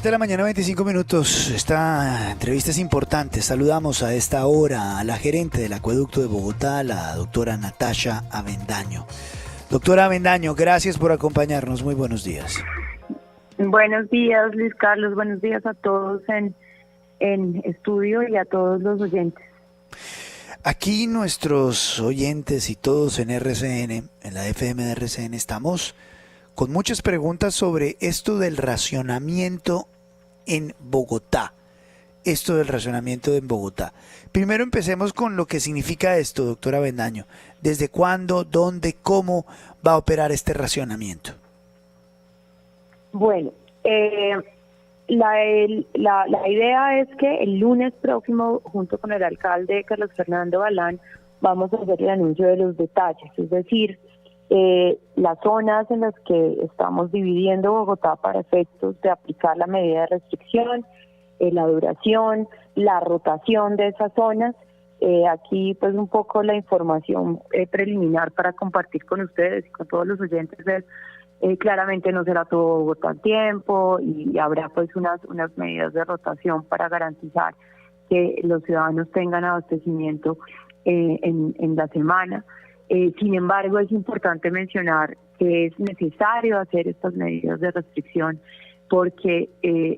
7 de la mañana, 25 minutos. Esta entrevista es importante. Saludamos a esta hora a la gerente del Acueducto de Bogotá, la doctora Natasha Avendaño. Doctora Avendaño, gracias por acompañarnos. Muy buenos días. Buenos días, Luis Carlos. Buenos días a todos en estudio y a todos los oyentes. Aquí nuestros oyentes y todos en RCN, en la FM de RCN, estamos con muchas preguntas sobre esto del racionamiento en Bogotá. Primero empecemos con lo que significa esto, doctora Avendaño. ¿Desde cuándo, dónde, cómo va a operar este racionamiento? Bueno, la idea es que el lunes próximo, junto con el alcalde Carlos Fernando Galán, vamos a hacer el anuncio de los detalles, es decir, las zonas en las que estamos dividiendo Bogotá para efectos de aplicar la medida de restricción, la duración, la rotación de esas zonas. Aquí pues un poco la información preliminar para compartir con ustedes y con todos los oyentes es claramente no será todo Bogotá al tiempo y habrá pues unas medidas de rotación para garantizar que los ciudadanos tengan abastecimiento en la semana. Sin embargo, es importante mencionar que es necesario hacer estas medidas de restricción porque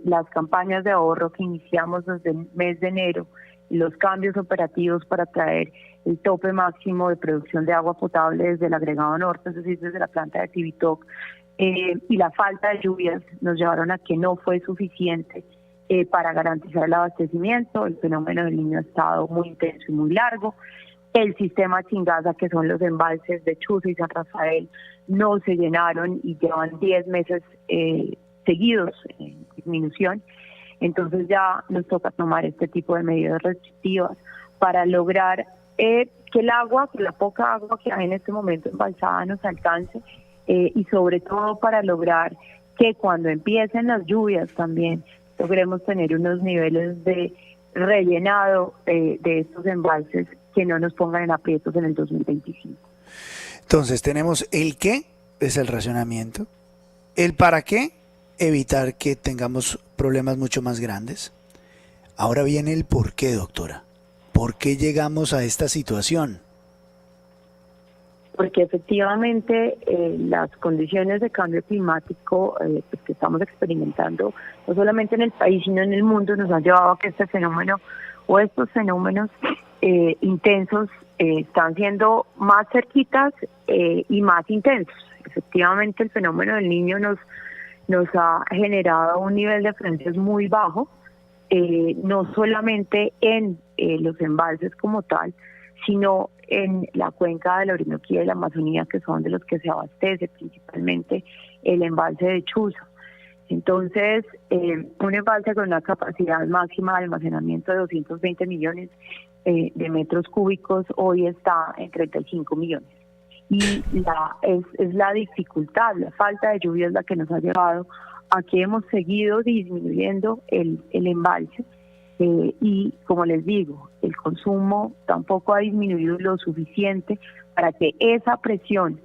las campañas de ahorro que iniciamos desde el mes de enero, los cambios operativos para traer el tope máximo de producción de agua potable desde el agregado norte, es decir, desde la planta de Civitoc, y la falta de lluvias nos llevaron a que no fue suficiente para garantizar el abastecimiento. El fenómeno del Niño ha estado muy intenso y muy largo. El sistema Chingaza, que son los embalses de Chuza y San Rafael, no se llenaron y llevan 10 meses seguidos en disminución. Entonces ya nos toca tomar este tipo de medidas restrictivas para lograr que el agua, que la poca agua que hay en este momento embalsada nos alcance y sobre todo para lograr que cuando empiecen las lluvias también logremos tener unos niveles de rellenado de estos embalses que no nos pongan en aprietos en el 2025. Entonces tenemos el qué, es el racionamiento, el para qué, evitar que tengamos problemas mucho más grandes. Ahora viene el por qué, doctora. ¿Por qué llegamos a esta situación? Porque efectivamente las condiciones de cambio climático pues que estamos experimentando, no solamente en el país, sino en el mundo, nos han llevado a que este fenómeno o estos fenómenos intensos están siendo más cerquitas y más intensos. Efectivamente, el fenómeno del Niño nos ha generado un nivel de frecuencias muy bajo, no solamente en los embalses como tal, sino en la cuenca de la Orinoquía y la Amazonía, que son de los que se abastece principalmente el embalse de Chuza. Entonces, un embalse con una capacidad máxima de almacenamiento de 220 millones de metros cúbicos hoy está en 35 millones. Y es la dificultad, la falta de lluvia es la que nos ha llevado a que hemos seguido disminuyendo el embalse. Y como les digo, el consumo tampoco ha disminuido lo suficiente para que esa presión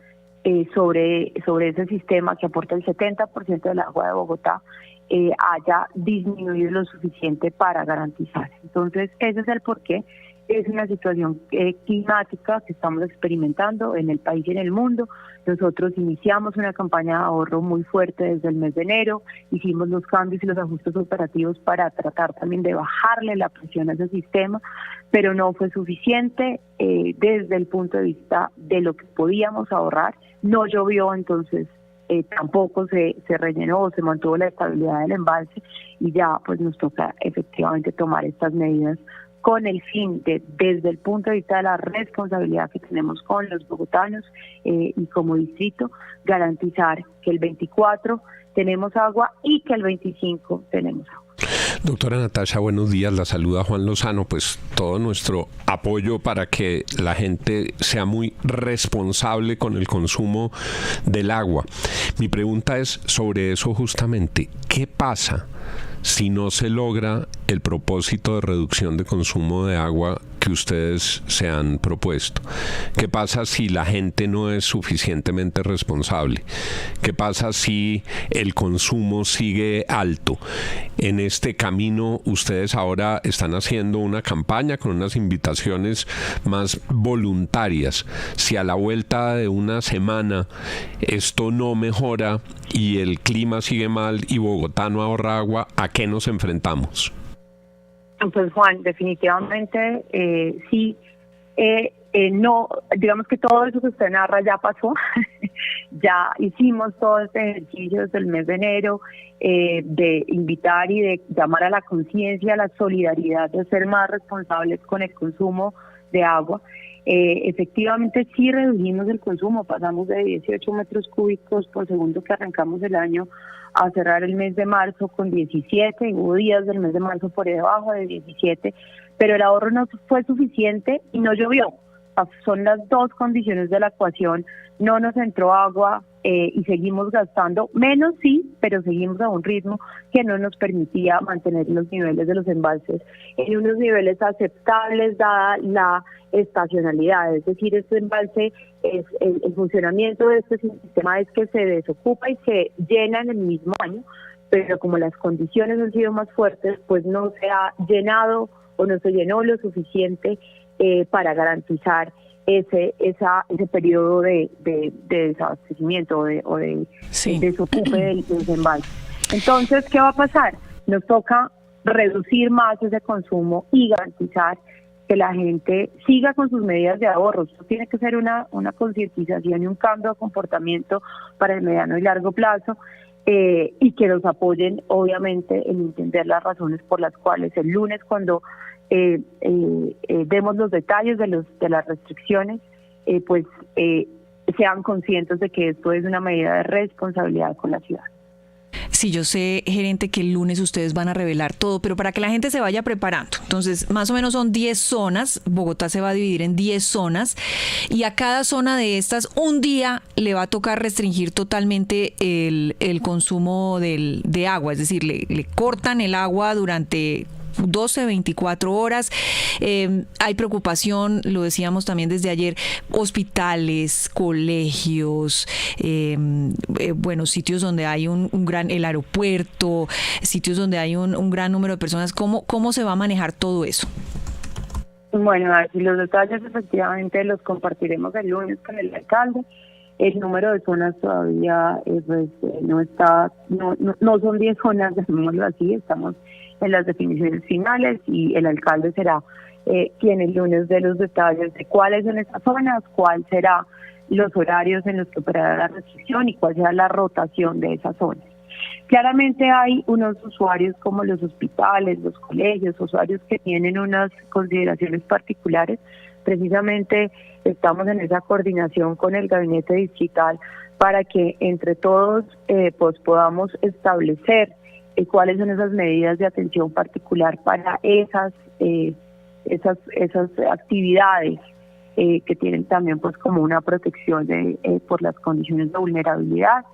sobre ese sistema que aporta el 70% del agua de Bogotá haya disminuido lo suficiente para garantizar. Entonces, ese es el porqué. Es una situación climática que estamos experimentando en el país y en el mundo. Nosotros iniciamos una campaña de ahorro muy fuerte desde el mes de enero, hicimos los cambios y los ajustes operativos para tratar también de bajarle la presión a ese sistema, pero no fue suficiente desde el punto de vista de lo que podíamos ahorrar. No llovió, entonces tampoco se rellenó o se mantuvo la estabilidad del embalse y ya pues nos toca efectivamente tomar estas medidas con el fin de, desde el punto de vista de la responsabilidad que tenemos con los bogotanos y como distrito, garantizar que el 24 tenemos agua y que el 25 tenemos agua. Doctora Natasha, buenos días, la saluda Juan Lozano. Pues todo nuestro apoyo para que la gente sea muy responsable con el consumo del agua. Mi pregunta es sobre eso justamente. ¿Qué pasa si no se logra el propósito de reducción de consumo de agua que ustedes se han propuesto? ¿Qué pasa si la gente no es suficientemente responsable? ¿Qué pasa si el consumo sigue alto? En este camino ustedes ahora están haciendo una campaña con unas invitaciones más voluntarias. Si a la vuelta de una semana esto no mejora y el clima sigue mal y Bogotá no ahorra agua, ¿a qué nos enfrentamos? Pues Juan, definitivamente sí, no, digamos que todo eso que usted narra ya pasó, ya hicimos todo este ejercicio desde el mes de enero de invitar y de llamar a la conciencia, a la solidaridad, de ser más responsables con el consumo de agua. Efectivamente sí redujimos el consumo, pasamos de 18 metros cúbicos por segundo que arrancamos el año a cerrar el mes de marzo con 17, hubo días del mes de marzo por debajo de 17, pero el ahorro no fue suficiente y no llovió. Son las dos condiciones de la ecuación, no nos entró agua y seguimos gastando, menos sí, pero seguimos a un ritmo que no nos permitía mantener los niveles de los embalses en unos niveles aceptables dada la estacionalidad, es decir, este embalse, el funcionamiento de este sistema es que se desocupa y se llena en el mismo año, pero como las condiciones han sido más fuertes, pues no se ha llenado o no se llenó lo suficiente para garantizar ese periodo de desabastecimiento o de desocupe del embalse. Entonces, ¿qué va a pasar? Nos toca reducir más ese consumo y garantizar que la gente siga con sus medidas de ahorro. Esto tiene que ser una concientización y un cambio de comportamiento para el mediano y largo plazo, y que nos apoyen, obviamente, en entender las razones por las cuales el lunes, cuando demos los detalles de las restricciones, sean conscientes de que esto es una medida de responsabilidad con la ciudad. Sí, yo sé, gerente, que el lunes ustedes van a revelar todo, pero para que la gente se vaya preparando. Entonces, más o menos son 10 zonas. Bogotá se va a dividir en 10 zonas y a cada zona de estas un día le va a tocar restringir totalmente el consumo de agua. Es decir, le cortan el agua durante 12, 24 horas. Hay preocupación, lo decíamos también desde ayer, hospitales, colegios, sitios donde hay el aeropuerto, sitios donde hay un gran número de personas. ¿Cómo se va a manejar todo eso? Bueno, los detalles efectivamente los compartiremos el lunes con el alcalde. El número de zonas todavía no son 10 zonas, llamémoslo así, estamos en las definiciones finales y el alcalde será quien el lunes dé los detalles de cuáles son esas zonas, cuál será los horarios en los que operará la restricción y cuál será la rotación de esas zonas. Claramente hay unos usuarios como los hospitales, los colegios, usuarios que tienen unas consideraciones particulares. Precisamente estamos en esa coordinación con el gabinete distrital para que entre todos podamos establecer cuáles son esas medidas de atención particular para esas actividades que tienen también pues como una protección por las condiciones de vulnerabilidad.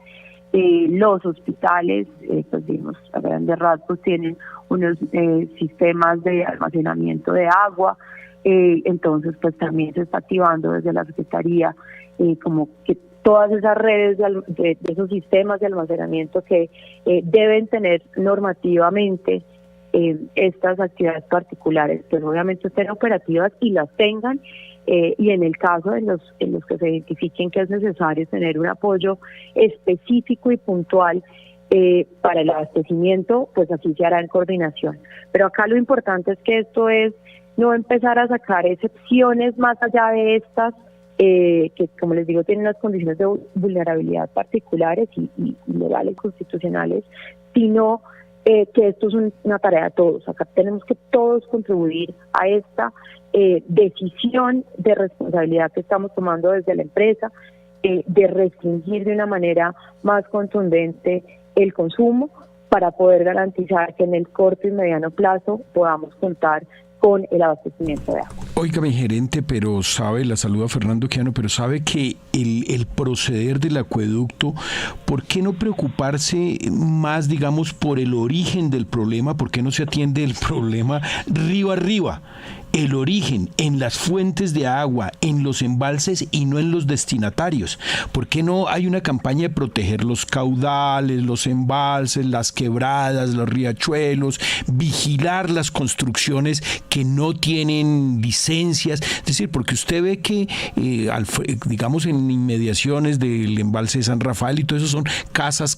Los hospitales, pues digamos, a grandes rasgos tienen unos sistemas de almacenamiento de agua, entonces pues también se está activando desde la Secretaría como que todas esas redes de esos sistemas de almacenamiento que deben tener normativamente estas actividades particulares, pues obviamente estén operativas y las tengan, y en el caso en los que se identifiquen que es necesario tener un apoyo específico y puntual para el abastecimiento, pues así se hará en coordinación. Pero acá lo importante es que esto es no empezar a sacar excepciones más allá de estas, que como les digo tienen unas condiciones de vulnerabilidad particulares y legales constitucionales, sino que esto es una tarea de todos. Acá tenemos que todos contribuir a esta decisión de responsabilidad que estamos tomando desde la empresa, de restringir de una manera más contundente el consumo para poder garantizar que en el corto y mediano plazo podamos contar con el abastecimiento de agua. Óigame, gerente, pero sabe, la saluda Fernando Quiano, pero sabe que el proceder del acueducto, ¿por qué no preocuparse más, digamos, por el origen del problema? ¿Por qué no se atiende el problema río arriba? el origen en las fuentes de agua, en los embalses y no en los destinatarios? ¿Por qué no hay una campaña de proteger los caudales, los embalses, las quebradas, los riachuelos, vigilar las construcciones que no tienen licencias? Es decir, porque usted ve que, digamos, en inmediaciones del embalse de San Rafael y todo eso son casas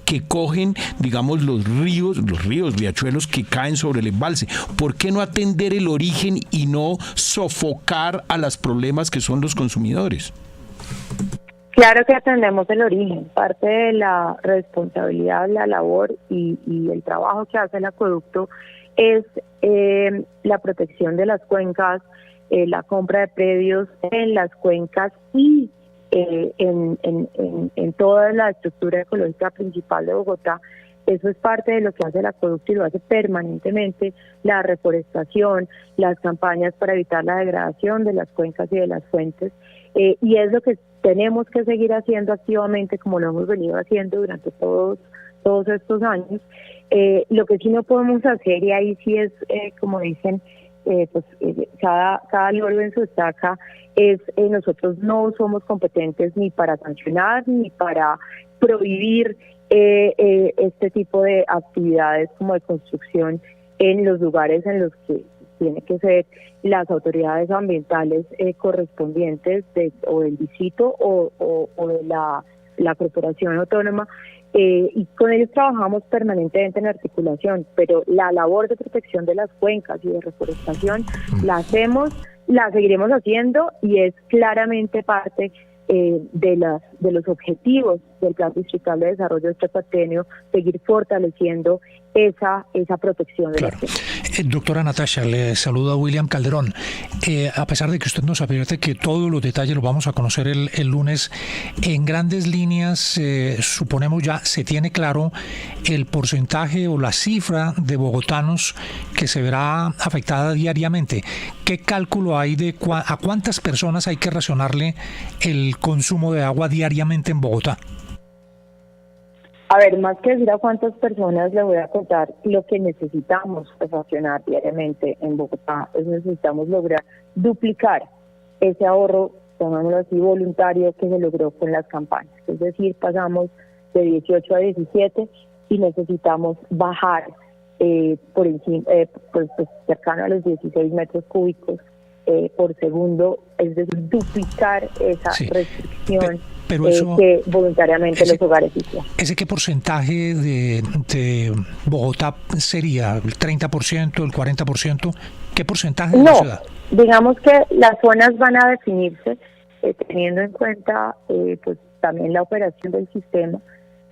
que cogen, digamos, los ríos, riachuelos que caen sobre el embalse. ¿Por qué no atender el origen y no sofocar a los problemas que son los consumidores? Claro que atendemos el origen. Parte de la responsabilidad, la labor y el trabajo que hace el acueducto es la protección de las cuencas, la compra de predios en las cuencas y en toda la estructura ecológica principal de Bogotá. Eso es parte de lo que hace el acueducto y lo hace permanentemente, la reforestación, las campañas para evitar la degradación de las cuencas y de las fuentes, y es lo que tenemos que seguir haciendo activamente como lo hemos venido haciendo durante todos estos años. Lo que sí no podemos hacer, y ahí sí es, como dicen, cada loro en su estaca, es nosotros no somos competentes ni para sancionar ni para prohibir este tipo de actividades como de construcción en los lugares en los que tiene que ser las autoridades ambientales correspondientes o del distrito o de la corporación autónoma, y con ellos trabajamos permanentemente en articulación, pero la labor de protección de las cuencas y de reforestación la hacemos, la seguiremos haciendo y es claramente parte de los objetivos del Plan Distrital de Desarrollo de este Cuatrienio, seguir fortaleciendo esa protección de las cuencas. Doctora Natasha, le saluda William Calderón. A pesar de que usted nos advierte que todos los detalles los vamos a conocer el lunes, en grandes líneas, suponemos ya se tiene claro el porcentaje o la cifra de bogotanos que se verá afectada diariamente. ¿Qué cálculo hay de a cuántas personas hay que racionarle el consumo de agua diariamente en Bogotá? A ver, más que decir a cuántas personas, le voy a contar lo que necesitamos racionar diariamente en Bogotá. Necesitamos lograr duplicar ese ahorro, llamémoslo así, voluntario que se logró con las campañas. Es decir, pasamos de 18 a 17 y necesitamos bajar por encima, pues cercano a los 16 metros cúbicos por segundo, es decir, duplicar esa restricción. Pero eso, que voluntariamente los hogares hicieron. ¿Ese qué porcentaje de Bogotá sería? ¿El 30%, el 40%? ¿Qué porcentaje de la ciudad? Digamos que las zonas van a definirse teniendo en cuenta pues también la operación del sistema.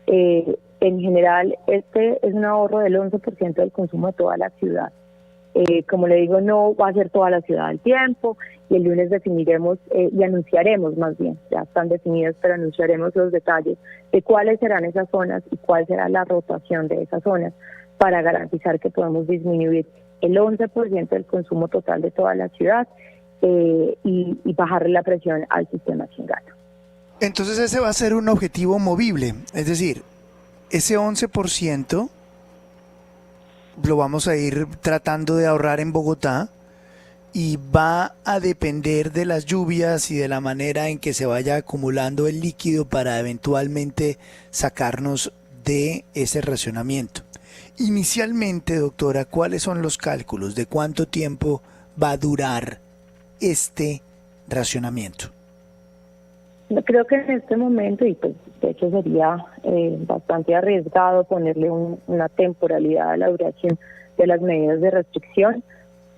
En general, este es un ahorro del 11% del consumo de toda la ciudad. Como le digo, no va a ser toda la ciudad al tiempo, y el lunes definiremos y anunciaremos, más bien, ya están definidas, pero anunciaremos los detalles de cuáles serán esas zonas y cuál será la rotación de esas zonas para garantizar que podemos disminuir el 11% del consumo total de toda la ciudad y bajarle la presión al sistema chingano. Entonces ese va a ser un objetivo movible, es decir, ese 11% lo vamos a ir tratando de ahorrar en Bogotá y va a depender de las lluvias y de la manera en que se vaya acumulando el líquido para eventualmente sacarnos de ese racionamiento. Inicialmente, doctora, ¿cuáles son los cálculos de cuánto tiempo va a durar este racionamiento? Yo creo que en este momento, y pues de hecho sería bastante arriesgado ponerle una temporalidad a la duración de las medidas de restricción.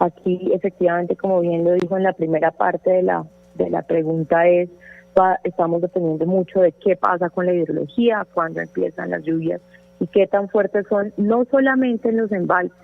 Aquí efectivamente, como bien lo dijo en la primera parte de la pregunta, estamos dependiendo mucho de qué pasa con la hidrología, cuándo empiezan las lluvias y qué tan fuertes son, no solamente en los embalses,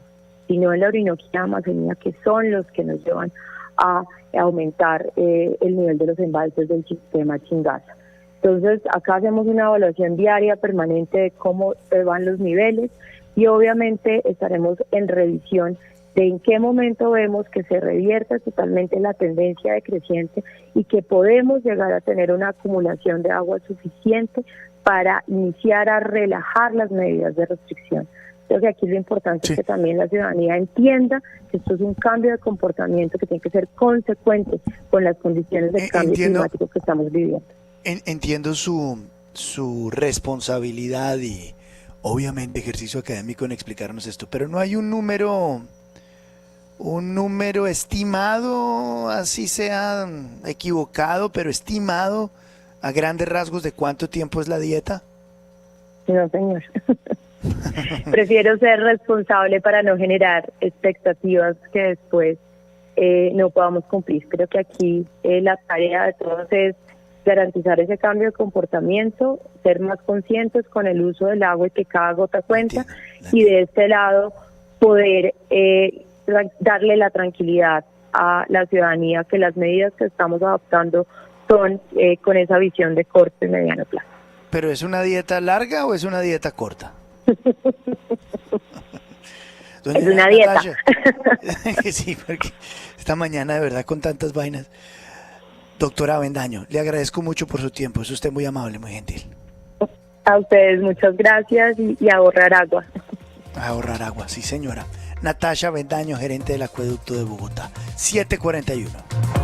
sino en la Orinoquía y Amazonía, que son los que nos llevan a aumentar el nivel de los embalses del sistema Chingaza. Entonces, acá hacemos una evaluación diaria permanente de cómo van los niveles y obviamente estaremos en revisión de en qué momento vemos que se revierte totalmente la tendencia decreciente y que podemos llegar a tener una acumulación de agua suficiente para iniciar a relajar las medidas de restricción. Creo que aquí lo importante Sí. es que también la ciudadanía entienda que esto es un cambio de comportamiento que tiene que ser consecuente con las condiciones de cambio Entiendo. climático que estamos viviendo. Entiendo su responsabilidad y obviamente ejercicio académico en explicarnos esto, pero no hay un número estimado, así sea equivocado, pero estimado a grandes rasgos de cuánto tiempo es la dieta. No, señor. Prefiero ser responsable para no generar expectativas que después no podamos cumplir. Creo que aquí la tarea de todos es garantizar ese cambio de comportamiento, ser más conscientes con el uso del agua y que cada gota cuenta, y de este lado poder darle la tranquilidad a la ciudadanía que las medidas que estamos adoptando son con esa visión de corto y mediano plazo. ¿Pero es una dieta larga o es una dieta corta? Es una dieta. Natasha. Sí, porque esta mañana de verdad con tantas vainas. Doctora Avendaño, le agradezco mucho por su tiempo, es usted muy amable, muy gentil. A ustedes muchas gracias y a ahorrar agua. A ahorrar agua, sí señora. Natasha Avendaño, gerente del acueducto de Bogotá. 741.